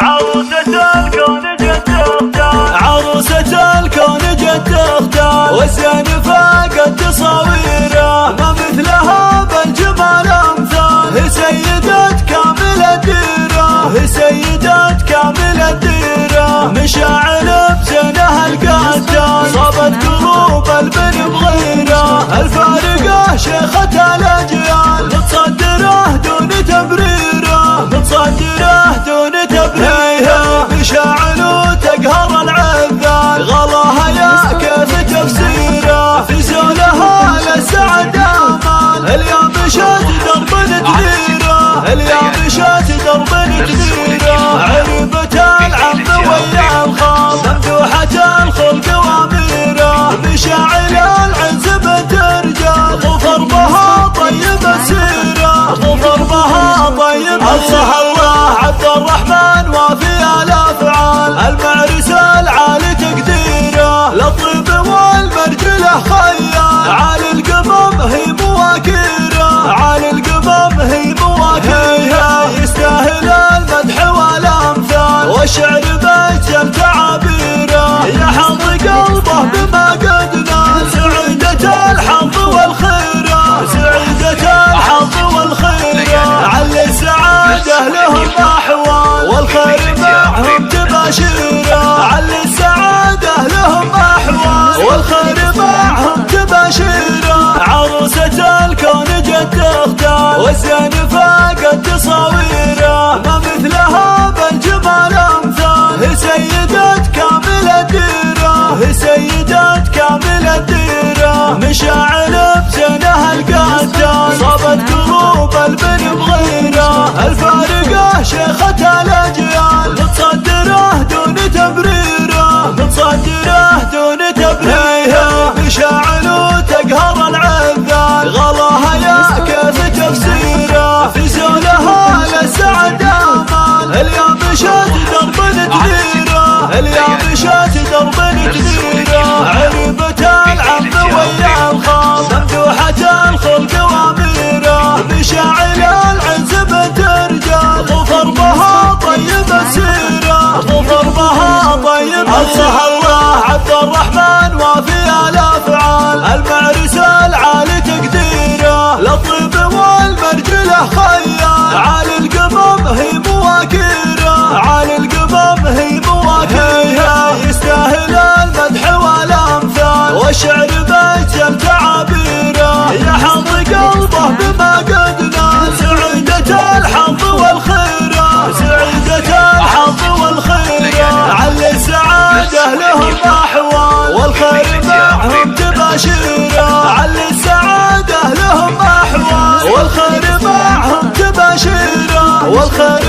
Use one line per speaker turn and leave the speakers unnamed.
عروسة الكون جت تختار،
عروسة الكون جت تختار، والزين فاقت تصاويره، ما مثلها بالجمال امثال، هي سيدة كامل الديرة، هي سيدة كامل الديرة، مشاعل بزينها القتال، صابت قلوب البن بغيره، الفارقة شيخة الاجيال، متصدره دون تبريره، متصدره دون تبريره، مشاعل تقهر العذال، غلاها يا كيف تفسيره، في زولها للسعد امال، اليوم مشت درب تديره، اليوم مشت درب تديره، عربة العم ويا الخال، ممدوحة الخلق واميره، مشاعل العز بنت رجال، ظفر بها طيب السيره، ظفر بها طيب السيره، عبد الرحمن وافي الافعال، المعرس العالي تقديره، للطيب والمرجله خيال، عالي القمم هي مواكيره، عالي القمم هي مواكيره، يستاهل المدح والامثال، والشعر بيجل تعابيره، يحظ قلبه بما قد نال، سعيدة الحظ والخيره، سعيدة الحظ والخيره، علي السعاده لهم احوال، والخير معهم تباشيره، علي السعاده لهم احوال، والخير معهم تباشيره، عروسة الكون جت تختار، والزين فاقت تصاويره، ما مثلها بالجمال امثال، هي سيدة كامل الديرة، هي سيدة كامل الديرة، مشاعل بزينها القتال، صابت قلوب البن بغيره، الفارقة شيخة الاجيال، متصدره دون تبريره، متصدره دون تبريره، مشاعل تقهر العذال، غلاها يا كيف تفسيره، في زولها للسعد امال، اليوم مشت درب تديره، اليوم مشت درب تديره، عربة العم ويا الخال، ممدوحة الخلق واميره، مشاعل العز بنت رجال، ظفر بها طيب السيره، ظفر بها طيب السيره، عبد الرحمن وافي الافعال، المعرس العالي تقديره، للطيب والمرجله خيال، عالي القمم هي مواكيره، عالي القمم هي مواكيره، يستاهل المدح والامثال، والشعر بيجل تعابيره، يحظ قلبه بما قد نال، سعيدة الحظ والخيره، سعيدة الحظ والخيره، علي السعاده لهم احوال، والخير معهم تباشيره، علي السعاده لهم احوال، والخير معهم تباشيره، والخير